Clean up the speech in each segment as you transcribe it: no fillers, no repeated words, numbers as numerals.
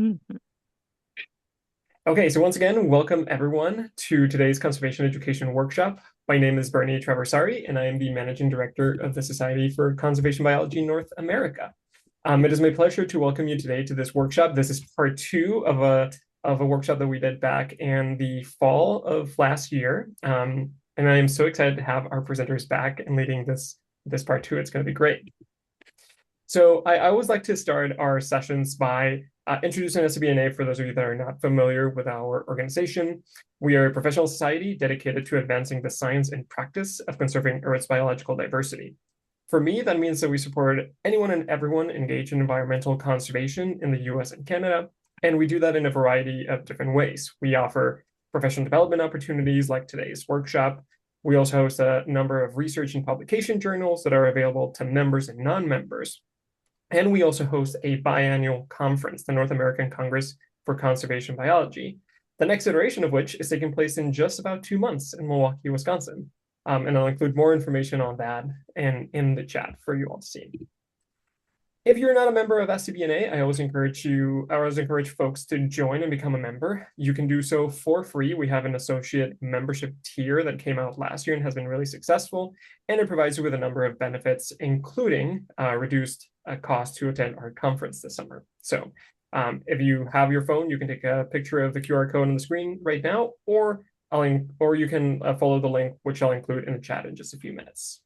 Mhm. Okay, so once again, welcome everyone to today's Conservation Education Workshop. My name is Bernie Traversari, and I am the Managing Director of the Society for Conservation Biology North America. It is my pleasure to welcome you today to this workshop. This is part two of a workshop that we did back in the fall of last year. And I am so excited to have our presenters back and leading this part two. It's going to be great. So I always like to start our sessions by introducing SCBNA for those of you that are not familiar with our organization. We are a professional society dedicated to advancing the science and practice of conserving Earth's biological diversity. For me, that means that we support anyone and everyone engaged in environmental conservation in the US and Canada, and we do that in a variety of different ways. We offer professional development opportunities like today's workshop. We also host a number of research and publication journals that are available to members and non-members. And we also host a biannual conference, the North American Congress for Conservation Biology, the next iteration of which is taking place in just about 2 months in Milwaukee, Wisconsin. And I'll include more information on that in the chat for you all to see. If you're not a member of SCBNA, I always encourage folks to join and become a member. You can do so for free. We have an associate membership tier that came out last year and has been really successful, and it provides you with a number of benefits, including reduced cost to attend our conference this summer. So if you have your phone, you can take a picture of the QR code on the screen right now, or you can follow the link, which I'll include in the chat in just a few minutes.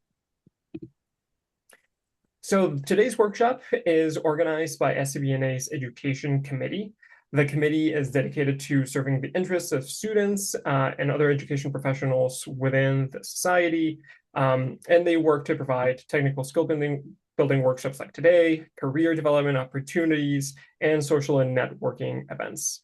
So today's workshop is organized by SCBNA's Education Committee. The committee is dedicated to serving the interests of students and other education professionals within the society, and they work to provide technical skill building workshops like today, career development opportunities, and social and networking events.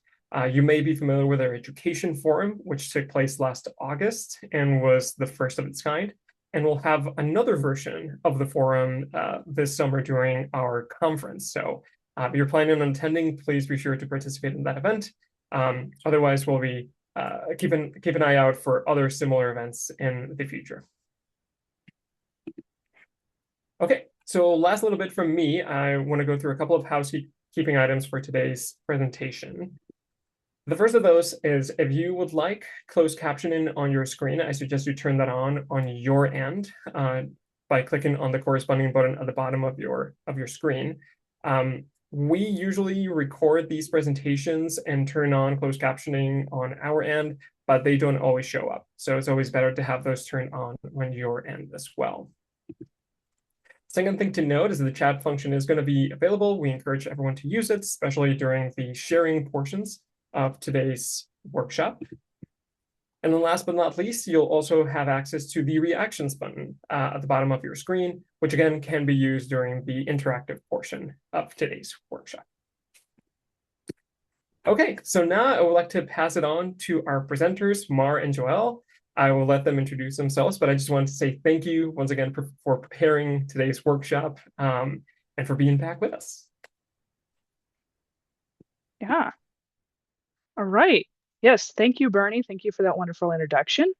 You may be familiar with our education forum, which took place last August and was the first of its kind. And we'll have another version of the forum this summer during our conference. So if you're planning on attending, please be sure to participate in that event. Otherwise, we'll be keep an eye out for other similar events in the future. Okay, so last little bit from me, I want to go through a couple of housekeeping items for today's presentation. The first of those is if you would like closed captioning on your screen, I suggest you turn that on your end by clicking on the corresponding button at the bottom of your screen. We usually record these presentations and turn on closed captioning on our end, but they don't always show up. So it's always better to have those turned on your end as well. Second thing to note is that the chat function is going to be available. We encourage everyone to use it, especially during the sharing portions of today's workshop. And then last but not least, you'll also have access to the reactions button at the bottom of your screen, which again can be used during the interactive portion of today's workshop. Okay, so now I would like to pass it on to our presenters, Mar and Joelle. I will let them introduce themselves, but I just wanted to say thank you once again for preparing today's workshop and for being back with us. Yeah. All right. Yes. Thank you, Bernie. Thank you for that wonderful introduction.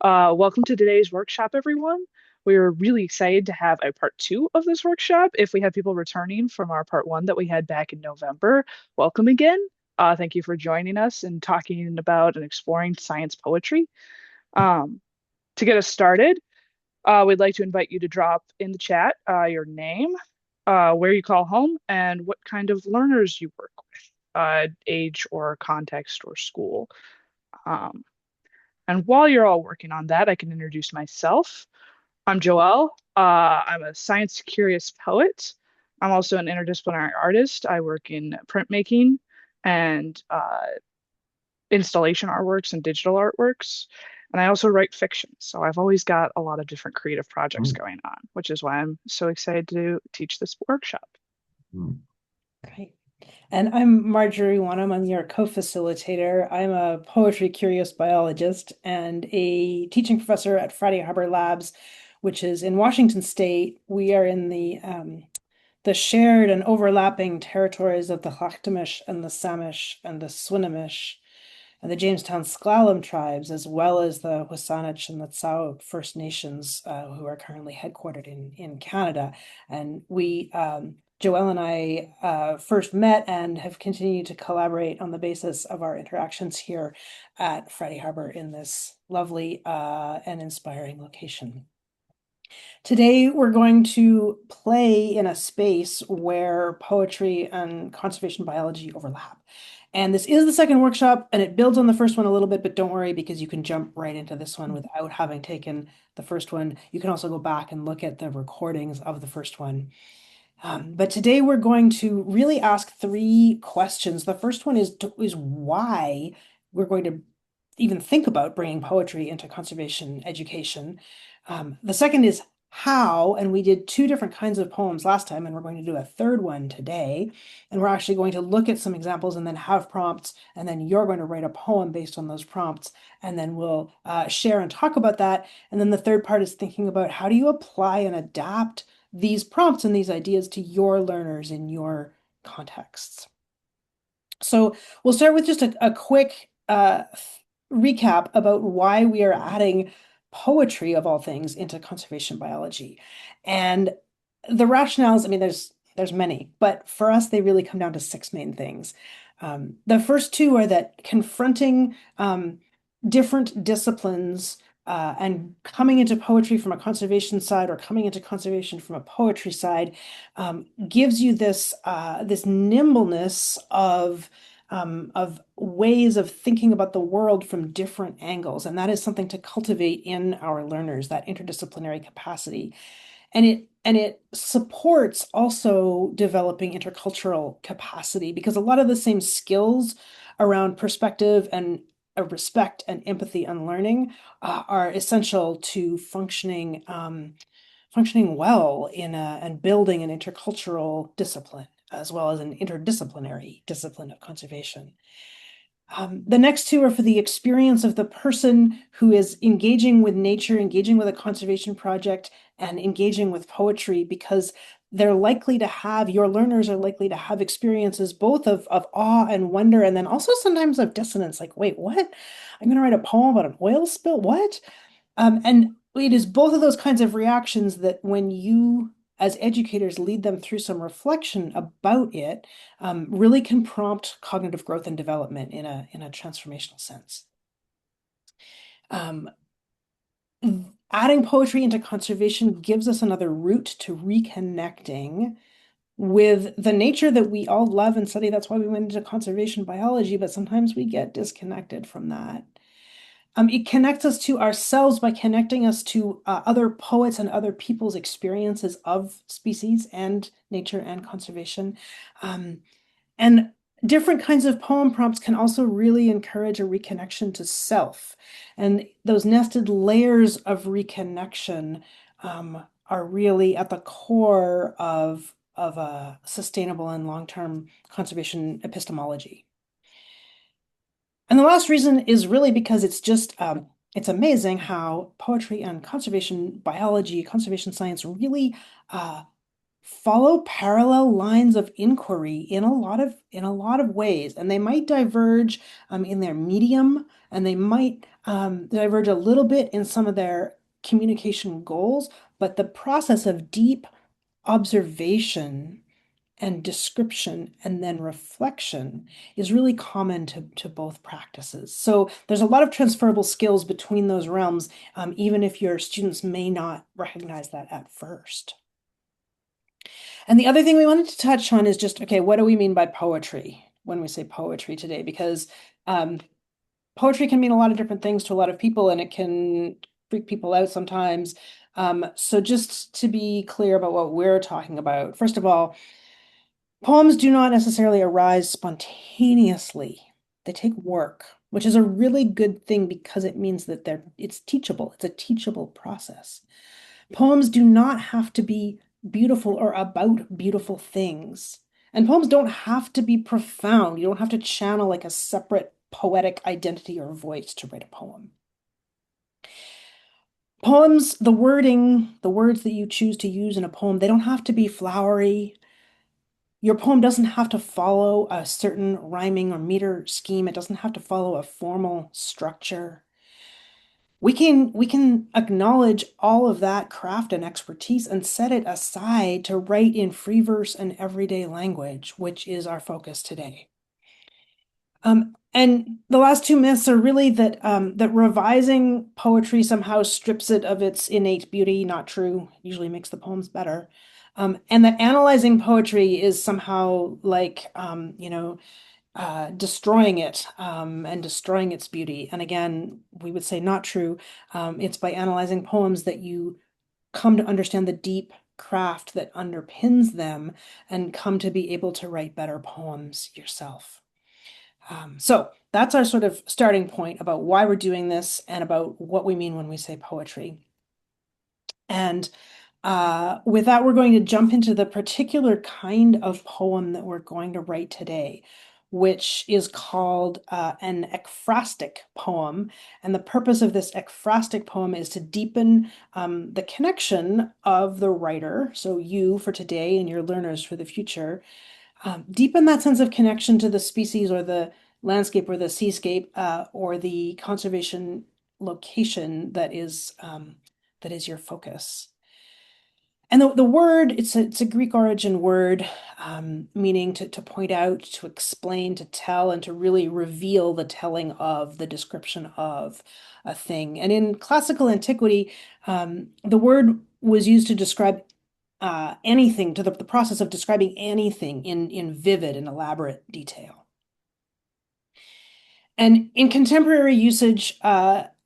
Welcome to today's workshop, everyone. We're really excited to have a part two of this workshop. If we have people returning from our part one that we had back in November, welcome again. Thank you for joining us and talking about and exploring science poetry. To get us started, we'd like to invite you to drop in the chat your name, where you call home, and what kind of learners you work with, age or context or school. And while you're all working on that, I can introduce myself. I'm Joelle. I'm a science curious poet. I'm also an interdisciplinary artist. I work in printmaking and installation artworks and digital artworks. And I also write fiction. So I've always got a lot of different creative projects going on, which is why I'm so excited to teach this workshop. Great. And I'm Marjorie Wanham. I'm your co-facilitator. I'm a poetry curious biologist and a teaching professor at Friday Harbor Labs, which is in Washington State. We are in the shared and overlapping territories of the Hlaktamish and the Samish and the Swinomish and the Jamestown Sklallam tribes, as well as the Wasanich and the Tsao First Nations, who are currently headquartered in Canada. And we Joelle and I first met and have continued to collaborate on the basis of our interactions here at Friday Harbor in this lovely and inspiring location. Today, we're going to play in a space where poetry and conservation biology overlap. And this is the second workshop, and it builds on the first one a little bit, but don't worry because you can jump right into this one without having taken the first one. You can also go back and look at the recordings of the first one. But today we're going to really ask three questions. The first one is why we're going to even think about bringing poetry into conservation education. The second is how, and we did two different kinds of poems last time, and we're going to do a third one today. And we're actually going to look at some examples and then have prompts, and then you're going to write a poem based on those prompts, and then we'll share and talk about that. And then the third part is thinking about how do you apply and adapt these prompts and these ideas to your learners in your contexts. So we'll start with just a quick recap about why we are adding poetry of all things into conservation biology. And the rationales, I mean, there's many, but for us, they really come down to six main things. The first two are that confronting different disciplines and coming into poetry from a conservation side or coming into conservation from a poetry side gives you this this nimbleness of ways of thinking about the world from different angles, and that is something to cultivate in our learners, that interdisciplinary capacity. And it supports also developing intercultural capacity because a lot of the same skills around perspective and respect and empathy and learning are essential to functioning well in and building an intercultural discipline as well as an interdisciplinary discipline of conservation. The next two are for the experience of the person who is engaging with nature, engaging with a conservation project, and engaging with poetry, because they're likely to have, your learners are likely to have experiences both of awe and wonder, and then also sometimes of dissonance, like, wait, what? I'm going to write a poem about an oil spill? What? And it is both of those kinds of reactions that when you as educators lead them through some reflection about it, really can prompt cognitive growth and development in a transformational sense. Adding poetry into conservation gives us another route to reconnecting with the nature that we all love and study. That's why we went into conservation biology, but sometimes we get disconnected from that. It connects us to ourselves by connecting us to other poets and other people's experiences of species and nature and conservation. And different kinds of poem prompts can also really encourage a reconnection to self. And those nested layers of reconnection are really at the core of a sustainable and long-term conservation epistemology. And the last reason is really because it's just it's amazing how poetry and conservation biology, conservation science really follow parallel lines of inquiry in a lot of ways, and they might diverge in their medium, and they might diverge a little bit in some of their communication goals, but the process of deep observation and description and then reflection is really common to both practices. So there's a lot of transferable skills between those realms, even if your students may not recognize that at first. And the other thing we wanted to touch on is just, okay, what do we mean by poetry when we say poetry today? Because poetry can mean a lot of different things to a lot of people, and it can freak people out sometimes. So just to be clear about what we're talking about, first of all, poems do not necessarily arise spontaneously. They take work, which is a really good thing because it means that it's teachable. It's a teachable process. Poems do not have to be beautiful or about beautiful things. And poems don't have to be profound. You don't have to channel like a separate poetic identity or voice to write a poem. Poems, the wording, the words that you choose to use in a poem, they don't have to be flowery. Your poem doesn't have to follow a certain rhyming or meter scheme. It doesn't have to follow a formal structure. we can acknowledge all of that craft and expertise and set it aside to write in free verse and everyday language, which is our focus today. And the last two myths are really that revising poetry somehow strips it of its innate beauty. Not true. Usually makes the poems better. And that analyzing poetry is somehow like destroying it and destroying its beauty. And again, we would say not true. It's by analyzing poems that you come to understand the deep craft that underpins them and come to be able to write better poems yourself. So that's our sort of starting point about why we're doing this and about what we mean when we say poetry. And with that, we're going to jump into the particular kind of poem that we're going to write today, which is called an ekphrastic poem. And the purpose of this ekphrastic poem is to deepen the connection of the writer, so you for today and your learners for the future, deepen that sense of connection to the species or the landscape or the seascape or the conservation location that is your focus. And the word, it's a Greek origin word, meaning to point out, to explain, to tell, and to really reveal the telling of, the description of a thing. And in classical antiquity, the word was used to describe anything, to the process of describing anything in vivid and elaborate detail. And in contemporary usage,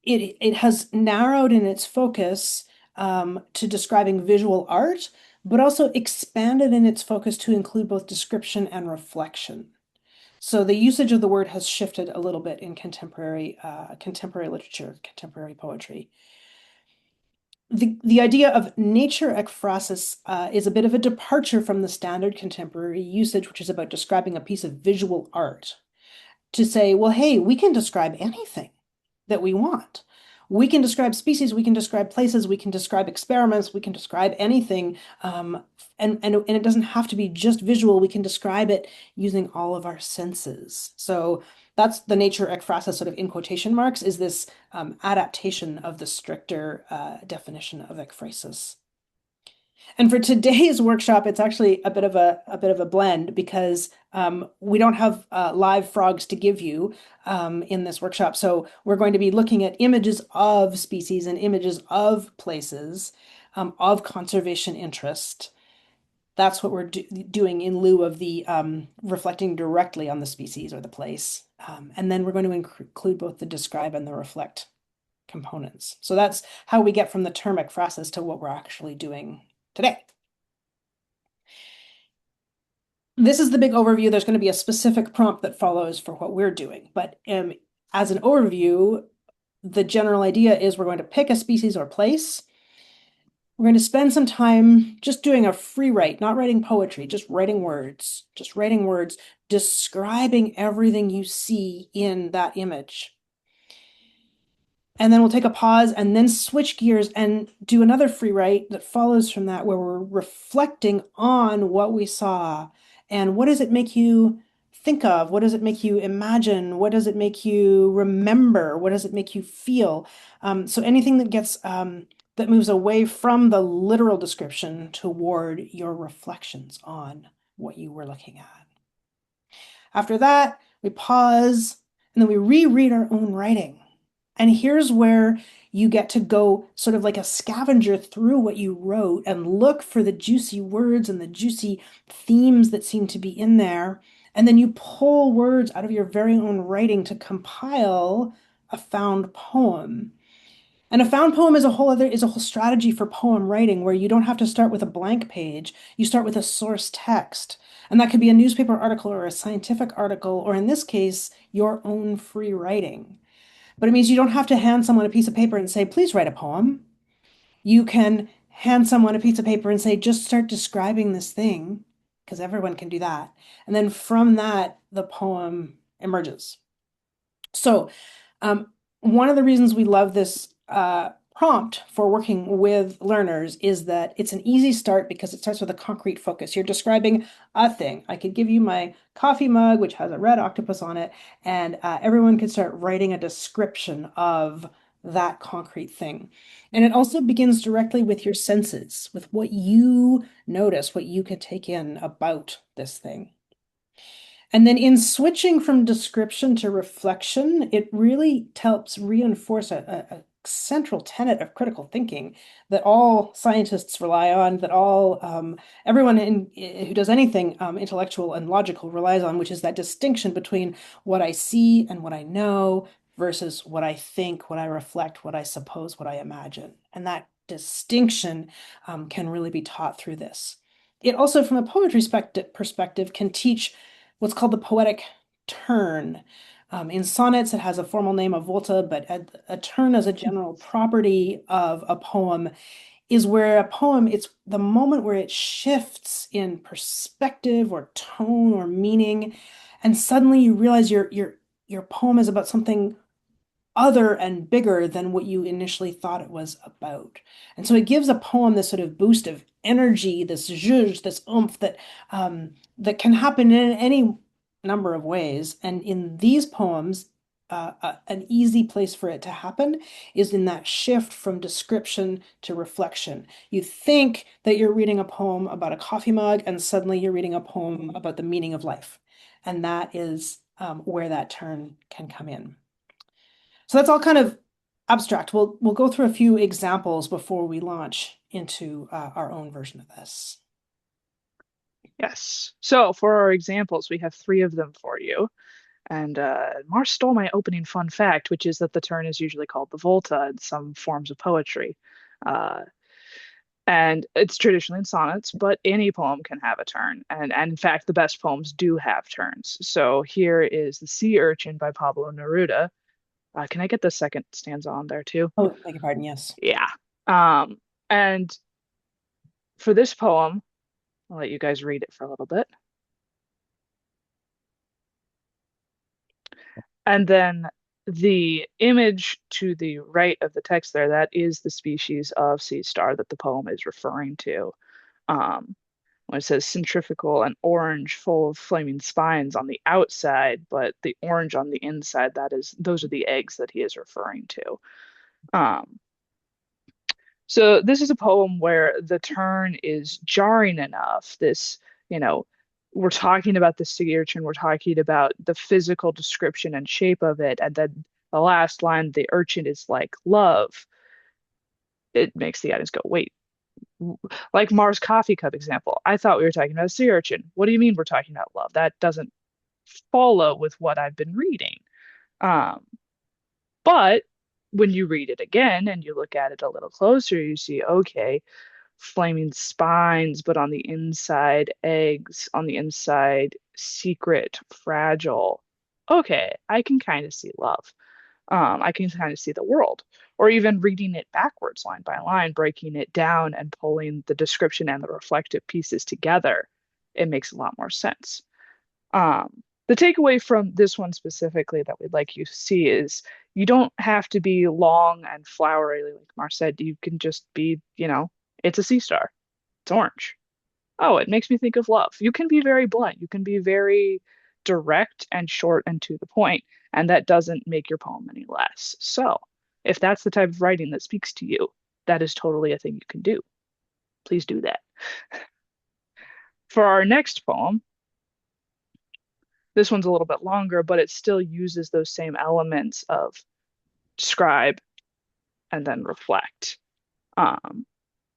it has narrowed in its focus to describing visual art, but also expanded in its focus to include both description and reflection. So the usage of the word has shifted a little bit in contemporary literature, contemporary poetry. The idea of nature ekphrasis is a bit of a departure from the standard contemporary usage, which is about describing a piece of visual art. To say, well, hey, we can describe anything that we want. We can describe species, we can describe places, we can describe experiments, we can describe anything. And it doesn't have to be just visual. We can describe it using all of our senses. So that's the nature ekphrasis, sort of in quotation marks, is this adaptation of the stricter definition of ekphrasis. And for today's workshop, it's actually a bit of a blend because we don't have live frogs to give you in this workshop. So we're going to be looking at images of species and images of places of conservation interest. That's what we're doing in lieu of the reflecting directly on the species or the place. And then we're going to include both the describe and the reflect components. So that's how we get from the term ekphrasis to what we're actually doing today. This is the big overview. There's going to be a specific prompt that follows for what we're doing. But as an overview, the general idea is we're going to pick a species or place. We're going to spend some time just doing a free write, not writing poetry, just writing words, describing everything you see in that image. And then we'll take a pause and then switch gears and do another free write that follows from that, where we're reflecting on what we saw and what does it make you think of? What does it make you imagine? What does it make you remember? What does it make you feel? So anything that gets that moves away from the literal description toward your reflections on what you were looking at. After that, we pause and then we reread our own writing. And here's where you get to go sort of like a scavenger through what you wrote and look for the juicy words and the juicy themes that seem to be in there. And then you pull words out of your very own writing to compile a found poem. And a found poem is a whole strategy for poem writing where you don't have to start with a blank page. You start with a source text. And that could be a newspaper article or a scientific article, or in this case, your own free writing. But it means you don't have to hand someone a piece of paper and say, please write a poem. You can hand someone a piece of paper and say, just start describing this thing, because everyone can do that. And then from that, the poem emerges. So one of the reasons we love this prompt for working with learners is that it's an easy start because it starts with a concrete focus. You're describing a thing. I could give you my coffee mug, which has a red octopus on it, and everyone could start writing a description of that concrete thing. And it also begins directly with your senses, with what you notice, what you can take in about this thing. And then in switching from description to reflection, it really helps reinforce a central tenet of critical thinking that all scientists rely on, that all everyone who does anything intellectual and logical relies on, which is that distinction between what I see and what I know versus what I think, what I reflect, what I suppose, what I imagine. And that distinction can really be taught through this. It also, from a poetry perspective, can teach what's called the poetic turn. In sonnets, it has a formal name of volta, but a turn as a general property of a poem is where a poem, it's the moment where it shifts in perspective or tone or meaning, and suddenly you realize your poem is about something other and bigger than what you initially thought it was about. And so it gives a poem this sort of boost of energy, this zhuzh, this oomph that can happen in any number of ways. And in these poems, an easy place for it to happen is in that shift from description to reflection. You think that you're reading a poem about a coffee mug, and suddenly you're reading a poem about the meaning of life. And that is where that turn can come in. So that's all kind of abstract. We'll go through a few examples before we launch into our own version of this. Yes. So for our examples, we have three of them for you. And Mars stole my opening fun fact, which is that the turn is usually called the volta in some forms of poetry. Uh, and it's traditionally in sonnets, but any poem can have a turn. And in fact, the best poems do have turns. So here is The Sea Urchin by Pablo Neruda. Can I get the second stanza on there too? Oh, beg your pardon, yes. Yeah. And for this poem, I'll let you guys read it for a little bit. And then the image to the right of the text there, that is the species of sea star that the poem is referring to. Um, when it says centrifugal and orange, full of flaming spines on the outside, but the orange on the inside, those are the eggs that he is referring to. Um, So this is a poem where the turn is jarring enough. You know, we're talking about the sea urchin, we're talking about the physical description and shape of it, and then the last line, the urchin is like love. It makes the audience go, wait, like Mars coffee cup example. I thought we were talking about a sea urchin. What do you mean we're talking about love? That doesn't follow with what I've been reading. Um, but when you read it again and you look at it a little closer, you see, okay, flaming spines, but on the inside, eggs, on the inside, secret, fragile. Okay, I can kind of see love. I can kind of see the world. Or even reading it backwards, line by line, breaking it down and pulling the description and the reflective pieces together. It makes a lot more sense. The takeaway from this one specifically that we'd like you to see is you don't have to be long and flowery like Mar said. You can just be, it's a sea star. It's orange. Oh, it makes me think of love. You can be very blunt. You can be very direct and short and to the point, and that doesn't make your poem any less. So, if that's the type of writing that speaks to you, that is totally a thing you can do. Please do that. For our next poem, this one's a little bit longer, but it still uses those same elements of describe and then reflect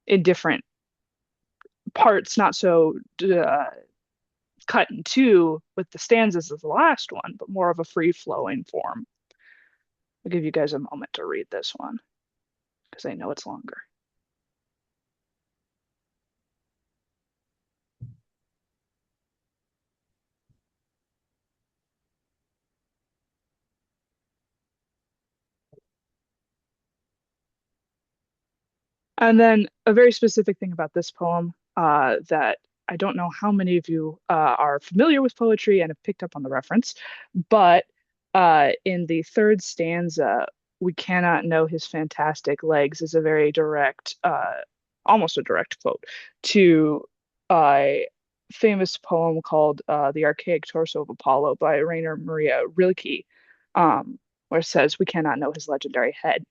in different parts, not so cut in two with the stanzas as the last one, but more of a free flowing form. I'll give you guys a moment to read this one because I know it's longer. And then a very specific thing about this poem that I don't know how many of you are familiar with poetry and have picked up on the reference, but in the third stanza, we cannot know his fantastic legs is a very direct, almost a direct quote to a famous poem called The Archaic Torso of Apollo by Rainer Maria Rilke, where it says, we cannot know his legendary head.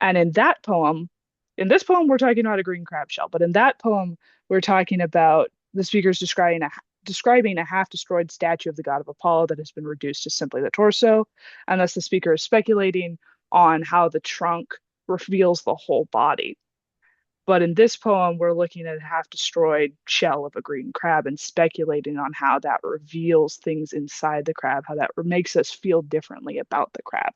And in this poem, we're talking about a green crab shell, but in that poem, we're talking about the speaker's describing a half-destroyed statue of the god of Apollo that has been reduced to simply the torso. And thus the speaker is speculating on how the trunk reveals the whole body. But in this poem, we're looking at a half-destroyed shell of a green crab and speculating on how that reveals things inside the crab, how that makes us feel differently about the crab.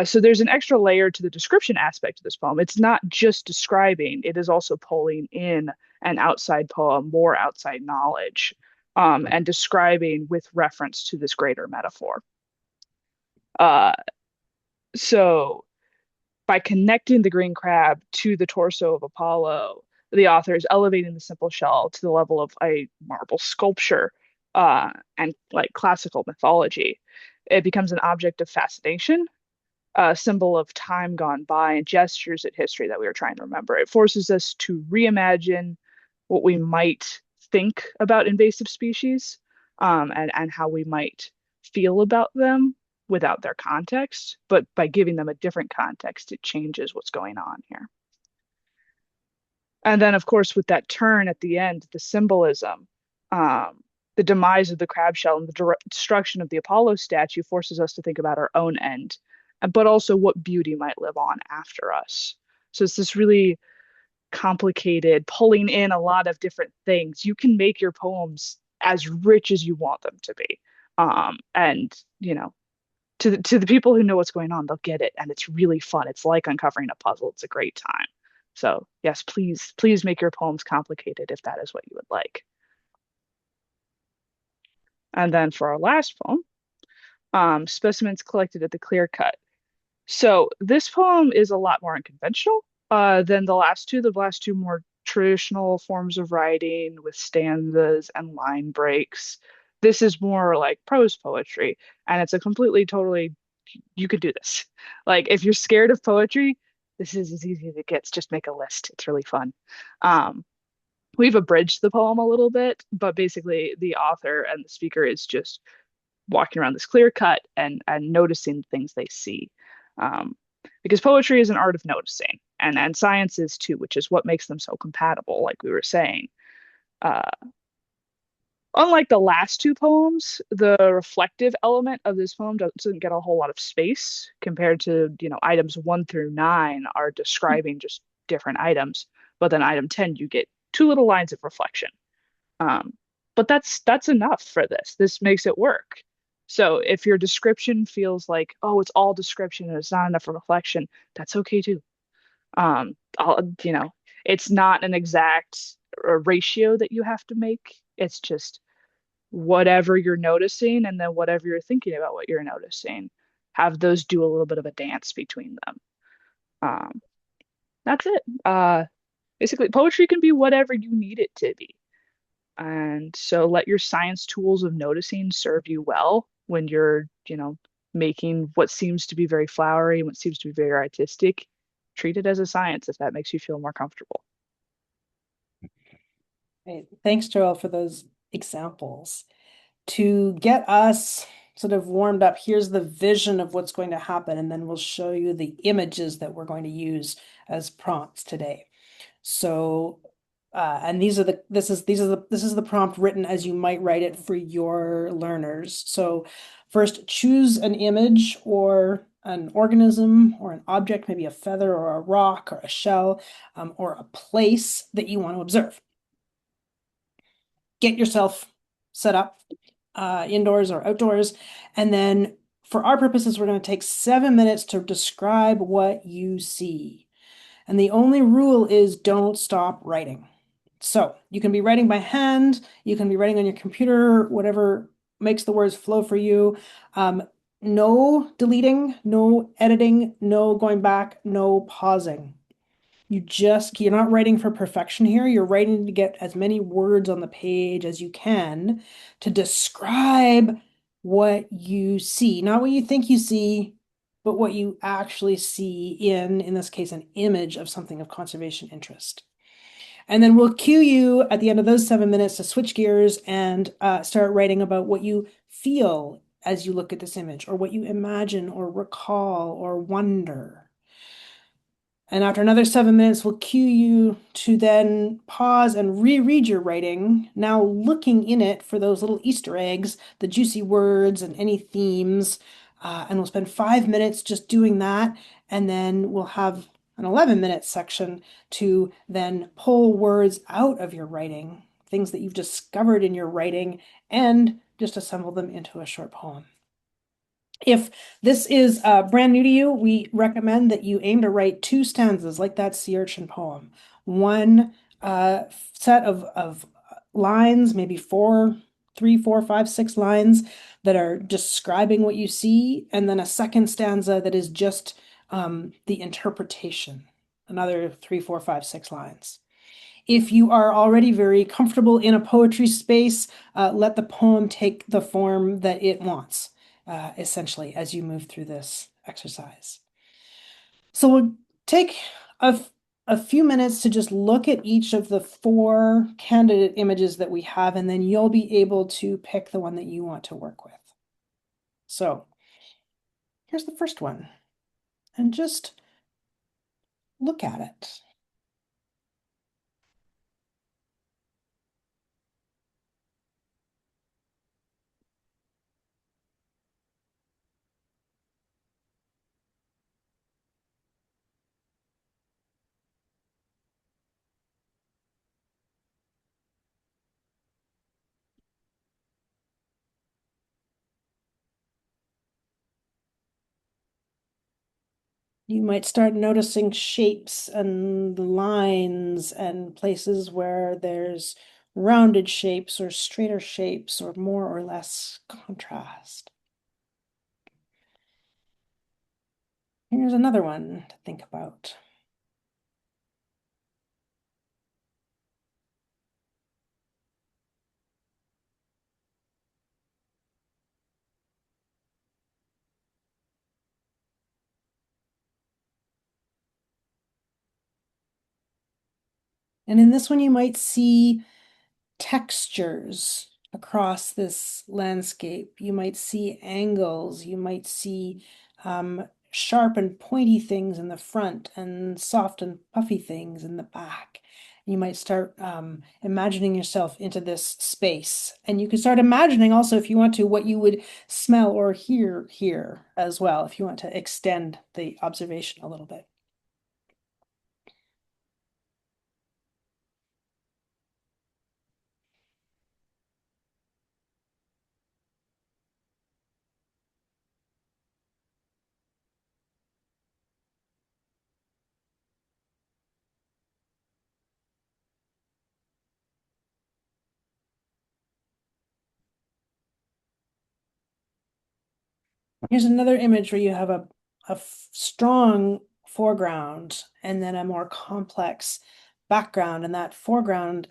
So there's an extra layer to the description aspect of this poem. It's not just describing, it is also pulling in an outside poem, more outside knowledge, and describing with reference to this greater metaphor. Uh, so by connecting the green crab to the torso of Apollo, the author is elevating the simple shell to the level of a marble sculpture and like classical mythology. It becomes an object of fascination, a symbol of time gone by and gestures at history that we are trying to remember. It forces us to reimagine what we might think about invasive species, and how we might feel about them without their context. But by giving them a different context, it changes what's going on here. And then, of course, with that turn at the end, the symbolism, the demise of the crab shell and the destruction of the Apollo statue forces us to think about our own end, but also what beauty might live on after us. So it's this really complicated, pulling in a lot of different things. You can make your poems as rich as you want them to be. And, to the people who know what's going on, they'll get it. And it's really fun. It's like uncovering a puzzle. It's a great time. So yes, please make your poems complicated if that is what you would like. And then for our last poem, specimens collected at the clear cut. So this poem is a lot more unconventional than the last two. The last two more traditional forms of writing with stanzas and line breaks. This is more like prose poetry, and it's a completely, totally, you could do this. Like if you're scared of poetry, this is as easy as it gets. Just make a list. It's really fun. Um, we've abridged the poem a little bit, but basically the author and the speaker is just walking around this clear cut and noticing things they see. Um, because poetry is an art of noticing, and science is too, which is what makes them so compatible, like we were saying. Uh, Unlike the last two poems, the reflective element of this poem doesn't get a whole lot of space compared to, items 1 through 9 are describing just different items, but then item 10 you get two little lines of reflection. Um, but that's enough for this. This makes it work. So if your description feels like, oh, it's all description and it's not enough for reflection, that's okay too. I'll, it's not an exact ratio that you have to make. It's just whatever you're noticing and then whatever you're thinking about what you're noticing. Have those do a little bit of a dance between them. Um, that's it. Basically, poetry can be whatever you need it to be. And so let your science tools of noticing serve you well when you're, making what seems to be very flowery and what seems to be very artistic. Treat it as a science if that makes you feel more comfortable. Great. Thanks, Joel, for those examples. To get us sort of warmed up, here's the vision of what's going to happen, and then we'll show you the images that we're going to use as prompts today. So, and this is the prompt written as you might write it for your learners. So first, choose an image or an organism or an object, maybe a feather or a rock or a shell, or a place that you want to observe. Get yourself set up indoors or outdoors. And then for our purposes, we're going to take 7 minutes to describe what you see. And the only rule is don't stop writing. So you can be writing by hand, you can be writing on your computer, whatever makes the words flow for you. No deleting, no editing, no going back, no pausing. You're not writing for perfection here. You're writing to get as many words on the page as you can to describe what you see, not what you think you see, but what you actually see in this case, an image of something of conservation interest. And then we'll cue you at the end of those 7 minutes to switch gears and start writing about what you feel as you look at this image, or what you imagine or recall or wonder. And after another 7 minutes, we'll cue you to then pause and reread your writing, now looking in it for those little Easter eggs, the juicy words, and any themes. And we'll spend 5 minutes just doing that. And then we'll have an 11-minute section to then pull words out of your writing, things that you've discovered in your writing, and just assemble them into a short poem. If this is brand new to you, we recommend that you aim to write 2 stanzas like that sea urchin poem. One set of lines, maybe 3, 4, 5, 6 lines that are describing what you see, and then a second stanza that is just the interpretation. Another 3, 4, 5, 6 lines. If you are already very comfortable in a poetry space, let the poem take the form that it wants, essentially, as you move through this exercise. So we'll take a few minutes to just look at each of the 4 candidate images that we have, and then you'll be able to pick the one that you want to work with. So here's the first one, and just look at it. You might start noticing shapes and lines and places where there's rounded shapes or straighter shapes or more or less contrast. Here's another one to think about. And in this one, you might see textures across this landscape. You might see angles. You might see sharp and pointy things in the front and soft and puffy things in the back. You might start imagining yourself into this space. And you can start imagining also, if you want to, what you would smell or hear here as well, if you want to extend the observation a little bit. Here's another image where you have a strong foreground and then a more complex background. And that foreground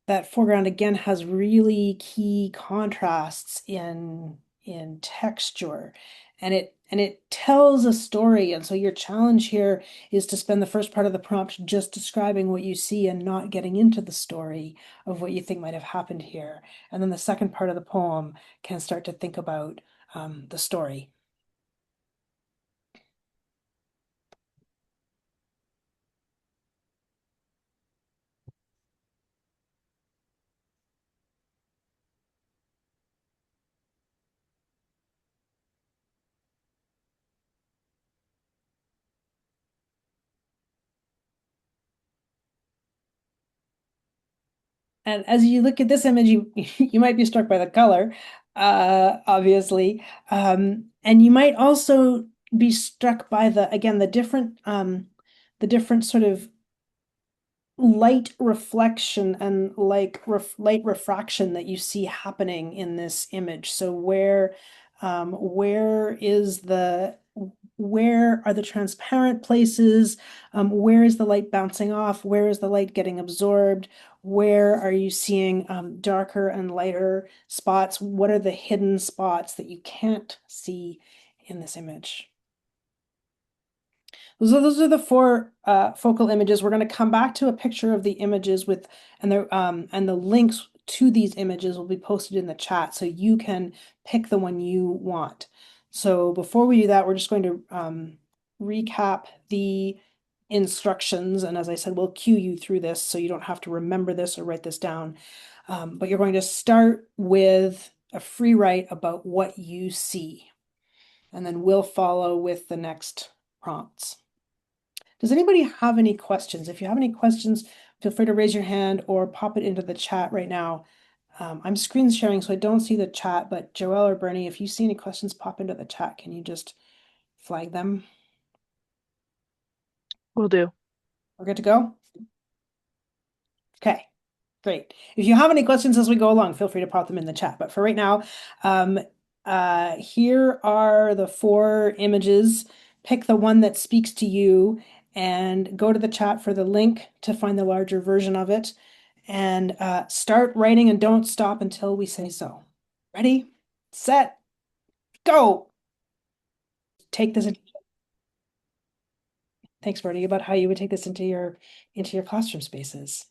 again has really key contrasts in texture, and it tells a story. And so your challenge here is to spend the first part of the prompt just describing what you see and not getting into the story of what you think might have happened here. And then the second part of the poem can start to think about the story. And as you look at this image, you might be struck by the color, obviously. And you might also be struck by again, the different sort of light reflection and like light refraction that you see happening in this image. So where are the transparent places? Where is the light bouncing off? Where is the light getting absorbed? Where are you seeing darker and lighter spots? What are the hidden spots that you can't see in this image? Those are the 4 focal images. We're going to come back to a picture of the images and the links to these images will be posted in the chat, so you can pick the one you want. So before we do that, we're just going to recap the instructions. And as I said, we'll cue you through this so you don't have to remember this or write this down. But you're going to start with a free write about what you see. And then we'll follow with the next prompts. Does anybody have any questions? If you have any questions, feel free to raise your hand or pop it into the chat right now. I'm screen sharing, so I don't see the chat, but Joelle or Bernie, if you see any questions pop into the chat, can you just flag them? Will do. We're good to go? Okay, great. If you have any questions as we go along, feel free to pop them in the chat. But for right now, here are the 4 images. Pick the one that speaks to you and go to the chat for the link to find the larger version of it. And start writing and don't stop until we say so. Ready, set, go. Take this. Thanks, Bertie, about how you would take this into your classroom spaces.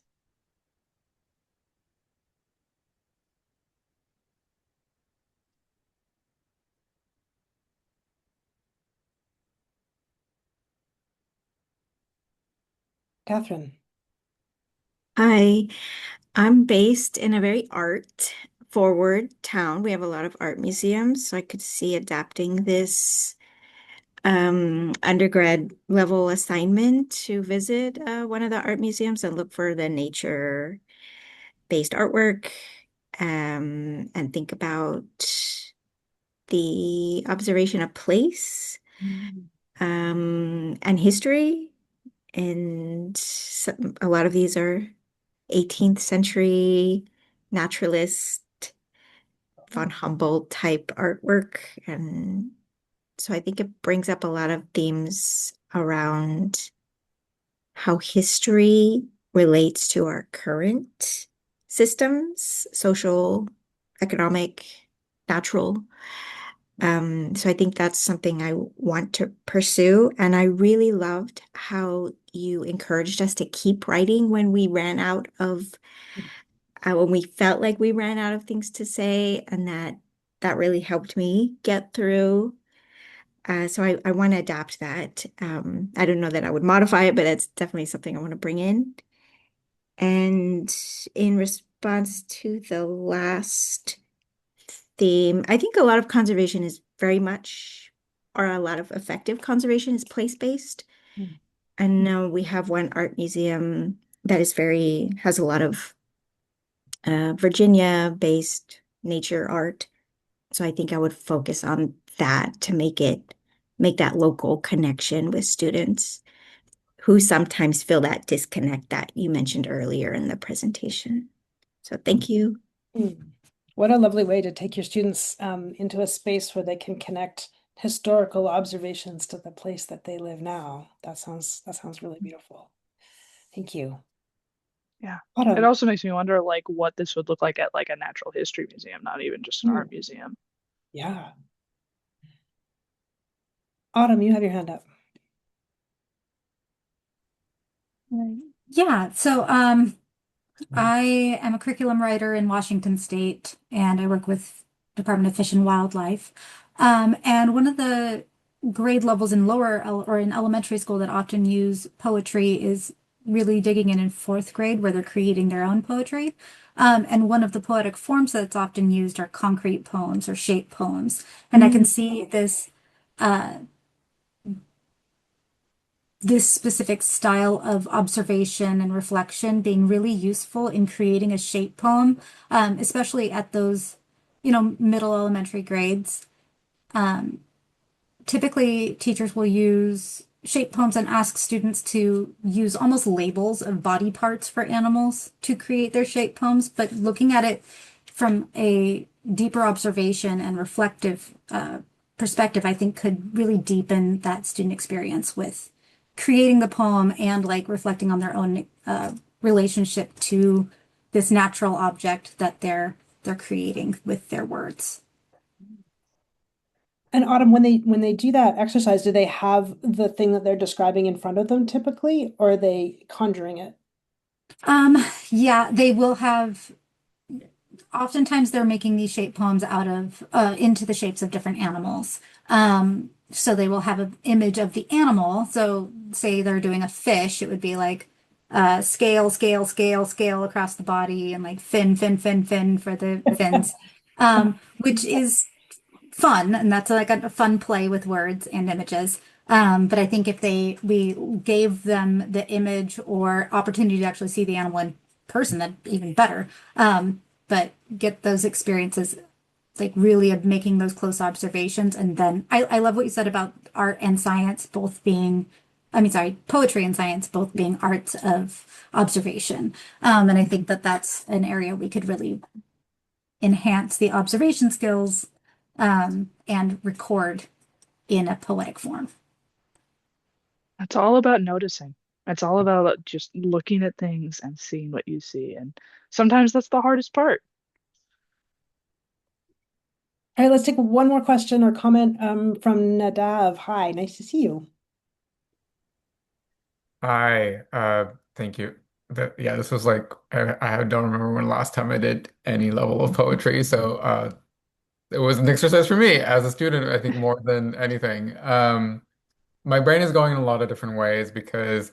Catherine. Hi, I'm based in a very art forward town. We have a lot of art museums, so I could see adapting this undergrad level assignment to visit one of the art museums and look for the nature-based artwork and think about the observation of place and history. And a lot of these are 18th century naturalist von Humboldt type artwork. And so I think it brings up a lot of themes around how history relates to our current systems, social, economic, natural. So I think that's something I want to pursue. And I really loved how you encouraged us to keep writing when we ran out of, when we felt like we ran out of things to say, and that really helped me get through. So I want to adapt that. I don't know that I would modify it, but it's definitely something I want to bring in. And in response to the last theme, I think a lot of conservation is very much, or a lot of effective conservation is place-based. Mm. I know we have one art museum that has a lot of Virginia-based nature art. So I think I would focus on that to make that local connection with students who sometimes feel that disconnect that you mentioned earlier in the presentation. So thank you. What a lovely way to take your students into a space where they can connect historical observations to the place that they live now. That sounds really beautiful. Thank you. Yeah. It Autumn. also makes me wonder like what this would look like at like a natural history museum, not even just an art museum. Yeah. Autumn, you have your hand up. Yeah, so I am a curriculum writer in Washington State, and I work with Department of Fish and Wildlife. And one of the grade levels in or in elementary school that often use poetry is really digging in 4th grade, where they're creating their own poetry. And one of the poetic forms that's often used are concrete poems or shape poems. And I can see this specific style of observation and reflection being really useful in creating a shape poem, especially at those, middle elementary grades. Typically, teachers will use shape poems and ask students to use almost labels of body parts for animals to create their shape poems, but looking at it from a deeper observation and reflective perspective, I think could really deepen that student experience with creating the poem and like reflecting on their own relationship to this natural object that they're creating with their words. And Autumn, when they do that exercise, do they have the thing that they're describing in front of them typically, or are they conjuring it? Yeah, they will have. Oftentimes, they're making these shape poems out of into the shapes of different animals. so they will have an image of the animal. So say they're doing a fish, it would be like scale, scale, scale, scale across the body, and like fin, fin, fin, fin for the fins, which is fun, and that's like a fun play with words and images. But I think if we gave them the image or opportunity to actually see the animal in person, that'd be even better. But get those experiences, like really of making those close observations. And then I love what you said about art and science both being, I mean, sorry, poetry and science both being arts of observation. And I think that that's an area we could really enhance the observation skills and record in a poetic form. It's all about noticing. It's all about just looking at things and seeing what you see. And sometimes that's the hardest part. All right, let's take one more question or comment from Nadav. Hi, nice to see you. Hi, thank you. Yeah, this was like I don't remember when last time I did any level of poetry, so it was an exercise for me as a student, I think more than anything. My brain is going in a lot of different ways because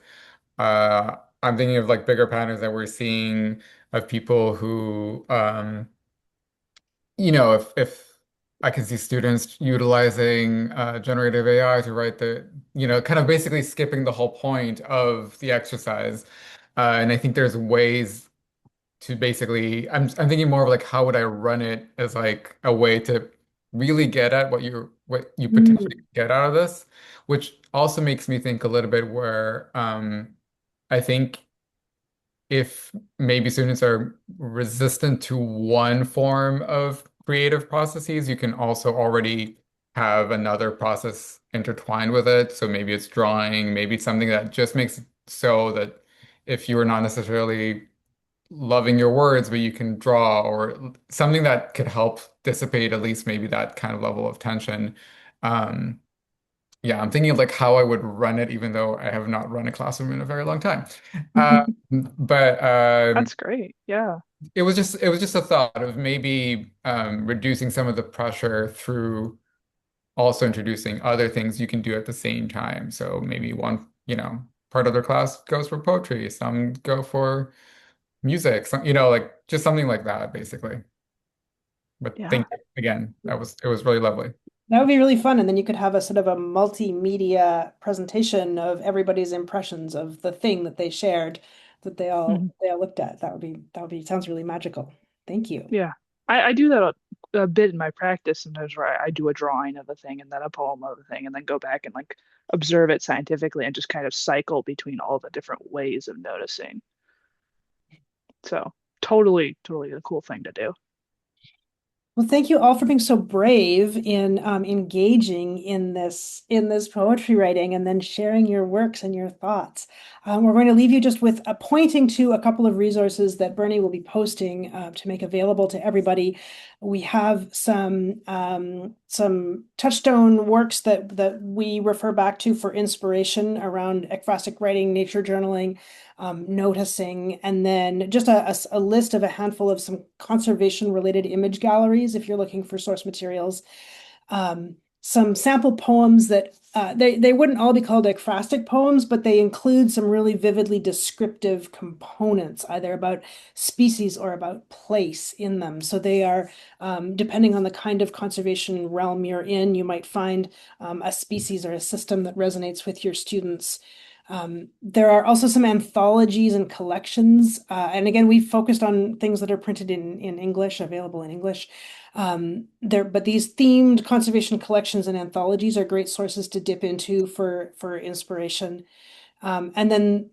I'm thinking of like bigger patterns that we're seeing of people who if I can see students utilizing generative AI to write kind of basically skipping the whole point of the exercise. And I think there's ways to basically, I'm thinking more of like how would I run it as like a way to really get at what you potentially Mm. get out of this, which also makes me think a little bit where I think if maybe students are resistant to one form of creative processes, you can also already have another process intertwined with it. So maybe it's drawing, maybe it's something that just makes it so that if you are not necessarily loving your words, but you can draw, or something that could help dissipate at least maybe that kind of level of tension. Um, yeah, I'm thinking of like how I would run it, even though I have not run a classroom in a very long time. But That's great. Yeah. it was just a thought of maybe reducing some of the pressure through also introducing other things you can do at the same time. So maybe one, part of their class goes for poetry, some go for music, some, like just something like that, basically. But Yeah. thank you again. It was really lovely. That would be really fun. And then you could have a sort of a multimedia presentation of everybody's impressions of the thing that they shared that Mhm. they all looked at. That would be sounds really magical. Thank you. Yeah. I do that a bit in my practice sometimes where I do a drawing of a thing and then a poem of a thing and then go back and like observe it scientifically and just kind of cycle between all the different ways of noticing. So totally, totally a cool thing to do. Well, thank you all for being so brave in engaging in this poetry writing and then sharing your works and your thoughts. We're going to leave you just with a pointing to a couple of resources that Bernie will be posting to make available to everybody. We have some touchstone works that we refer back to for inspiration around ekphrastic writing, nature journaling, noticing, and then just a list of a handful of some conservation related image galleries if you're looking for source materials. Some sample poems that they wouldn't all be called ekphrastic poems, but they include some really vividly descriptive components, either about species or about place in them. So they are, depending on the kind of conservation realm you're in, you might find a species or a system that resonates with your students. There are also some anthologies and collections. And again, we focused on things that are printed in English, available in English. But these themed conservation collections and anthologies are great sources to dip into for inspiration. And then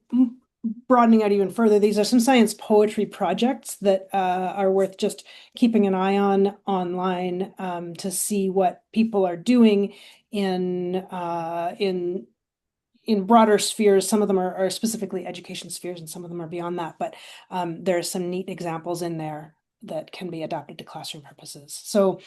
broadening out even further, these are some science poetry projects that are worth just keeping an eye on online to see what people are doing in broader spheres. Some of them are specifically education spheres, and some of them are beyond that. But there are some neat examples in there that can be adapted to classroom purposes. So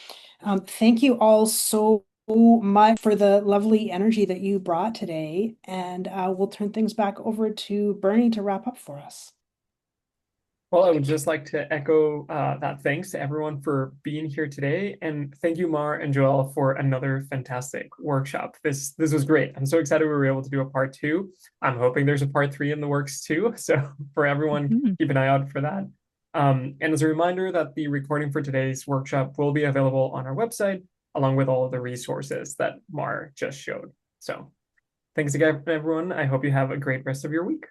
thank you all so much for the lovely energy that you brought today. And we'll turn things back over to Bernie to wrap up for us. Well, I would just like to echo that thanks to everyone for being here today. And thank you, Mar and Joel, for another fantastic workshop. This was great. I'm so excited we were able to do a part 2. I'm hoping there's a part 3 in the works too. So for everyone, Mhm. keep an eye out for that. And as a reminder that the recording for today's workshop will be available on our website, along with all of the resources that Mar just showed. So thanks again, everyone. I hope you have a great rest of your week.